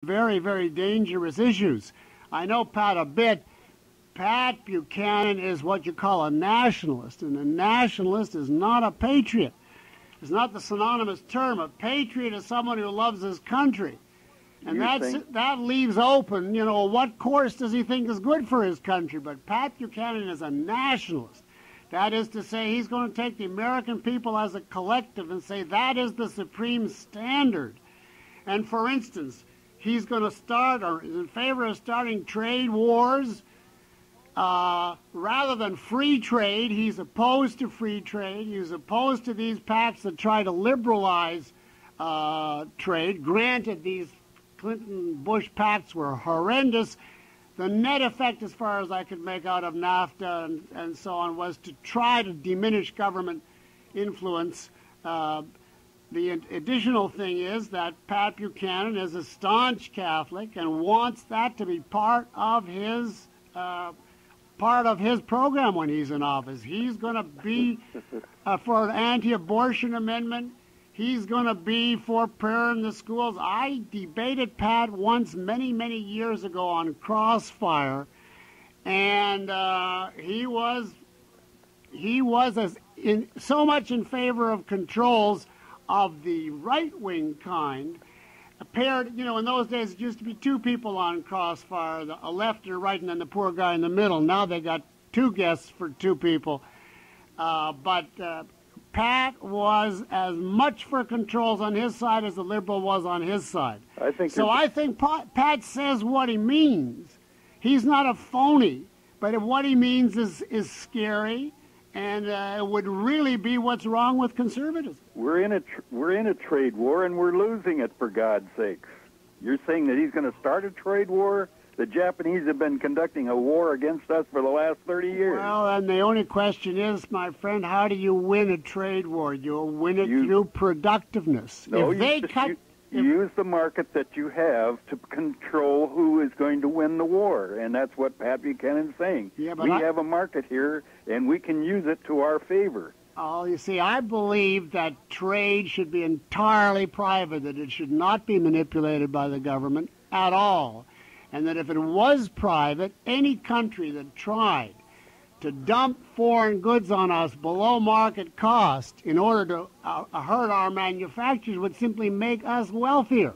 very, very dangerous issues. I know Pat a bit. Pat Buchanan is what you call a nationalist, and a nationalist is not a patriot. It's not the synonymous term. A patriot is someone who loves his country. And that leaves open, what course does he think is good for his country? But Pat Buchanan is a nationalist. That is to say, he's going to take the American people as a collective and say that is the supreme standard. And for instance, he's going to start, or is in favor of starting trade wars. Rather than free trade, he's opposed to free trade. He's opposed to these pacts that try to liberalize trade. Granted, these Clinton-Bush pacts were horrendous. The net effect, as far as I could make out of NAFTA and so on, was to try to diminish government influence. The additional thing is that Pat Buchanan is a staunch Catholic and wants that to be part of his program when he's in office. He's going to be for an anti-abortion amendment. He's going to be for prayer in the schools. I debated Pat once many, many years ago on Crossfire, and he was so much in favor of controls of the right-wing kind. Paired, in those days it used to be two people on Crossfire, a left and a right, and then the poor guy in the middle. Now they got two guests for two people. But Pat was as much for controls on his side as the Liberal was on his side. I think Pat says what he means. He's not a phony, but what he means is scary, and it would really be what's wrong with conservatism. We're in a trade war, and we're losing it, for God's sakes. You're saying that he's going to start a trade war? The Japanese have been conducting a war against us for the last 30 years. Well, and the only question is, my friend, how do you win a trade war? You'll win it through productiveness. No, you use the market that you have to control who is going to win the war, and that's what Pat Buchanan's saying. Yeah, but we have a market here, and we can use it to our favor. Oh, you see, I believe that trade should be entirely private, that it should not be manipulated by the government at all, and that if it was private, any country that tried to dump foreign goods on us below market cost in order to hurt our manufacturers would simply make us wealthier.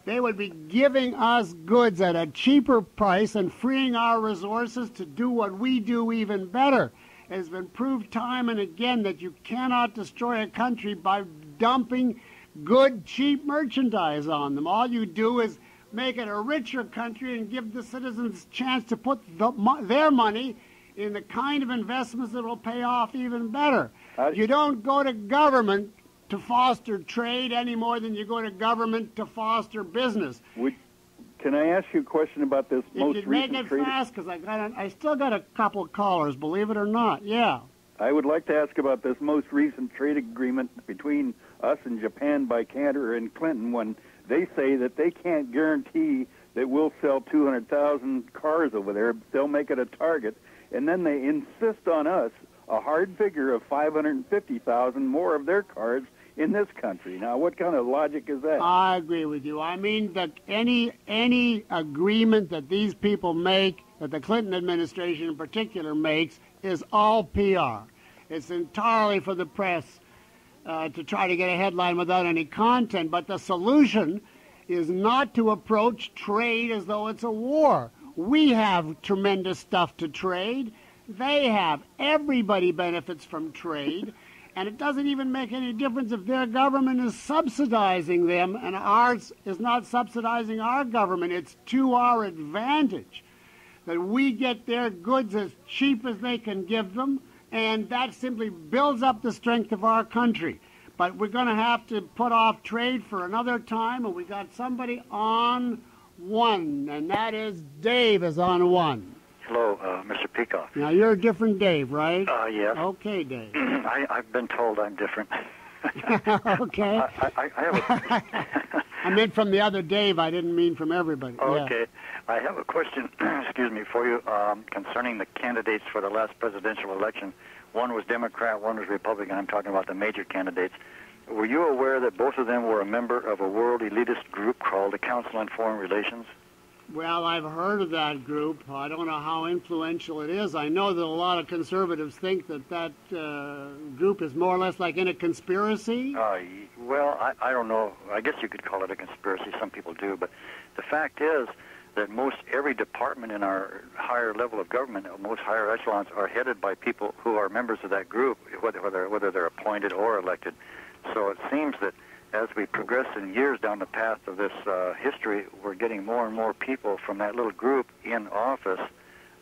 They would be giving us goods at a cheaper price and freeing our resources to do what we do even better. It has been proved time and again that you cannot destroy a country by dumping good, cheap merchandise on them. All you do is make it a richer country and give the citizens a chance to put their money in the kind of investments that will pay off even better. You don't go to government to foster trade any more than you go to government to foster business. Can I ask you a question about this most recent trade? If you make it fast, because I still got a couple of callers, believe it or not. Yeah. I would like to ask about this most recent trade agreement between us and Japan by Cantor and Clinton, when they say that they can't guarantee that we'll sell 200,000 cars over there. They'll make it a target. And then they insist on us a hard figure of 550,000 more of their cars in this country. Now, what kind of logic is that? I agree with you. I mean that any agreement that these people make, that the Clinton administration in particular makes, is all PR. It's entirely for the press to try to get a headline without any content. But the solution is not to approach trade as though it's a war. We have tremendous stuff to trade. They have. Everybody benefits from trade. And it doesn't even make any difference if their government is subsidizing them and ours is not subsidizing our government. It's to our advantage that we get their goods as cheap as they can give them, and that simply builds up the strength of our country. But we're going to have to put off trade for another time, and we got somebody on one, and that is Dave is on one. Hello, Mr. Peikoff. Now, you're a different Dave, right? Yes. Okay, Dave. I've been told I'm different. Okay. I have I meant from the other Dave. I didn't mean from everybody. Okay. Yeah. I have a question, excuse me, for you concerning the candidates for the last presidential election. One was Democrat, one was Republican. I'm talking about the major candidates. Were you aware that both of them were a member of a world elitist group called the Council on Foreign Relations? Well, I've heard of that group. I don't know how influential it is. I know that a lot of conservatives think that group is more or less like in a conspiracy. Well, I don't know. I guess you could call it a conspiracy. Some people do. But the fact is that most every department in our higher level of government, most higher echelons, are headed by people who are members of that group, whether they're appointed or elected. So it seems that as we progress in years down the path of this history, we're getting more and more people from that little group in office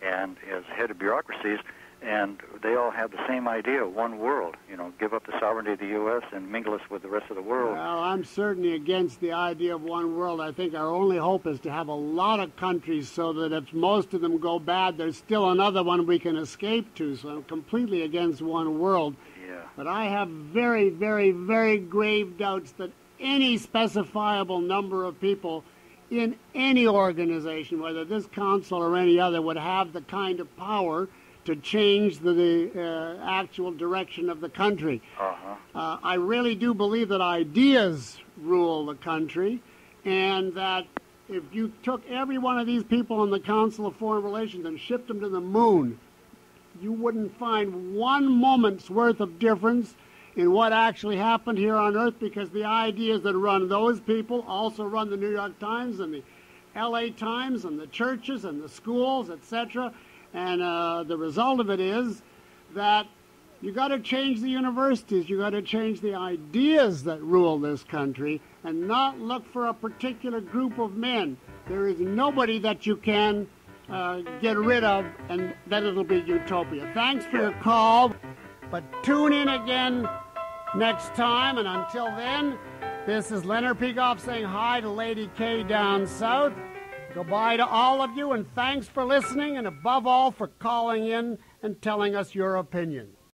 and as head of bureaucracies, and they all have the same idea, one world, give up the sovereignty of the U.S. and mingle us with the rest of the world. Well, I'm certainly against the idea of one world. I think our only hope is to have a lot of countries so that if most of them go bad, there's still another one we can escape to. So I'm completely against one world. But I have very, very, very grave doubts that any specifiable number of people in any organization, whether this council or any other, would have the kind of power to change the actual direction of the country. I really do believe that ideas rule the country, and that if you took every one of these people on the Council of Foreign Relations and shipped them to the moon, you wouldn't find one moment's worth of difference in what actually happened here on Earth, because the ideas that run those people also run the New York Times and the LA Times and the churches and the schools, etc. And the result of it is that you got to change the universities, you got to change the ideas that rule this country, and not look for a particular group of men. There is nobody that you can get rid of, and then it'll be utopia. Thanks for your call, but tune in again next time, and until then, this is Leonard Peikoff saying hi to Lady K down south. Goodbye to all of you, and thanks for listening, and above all, for calling in and telling us your opinion.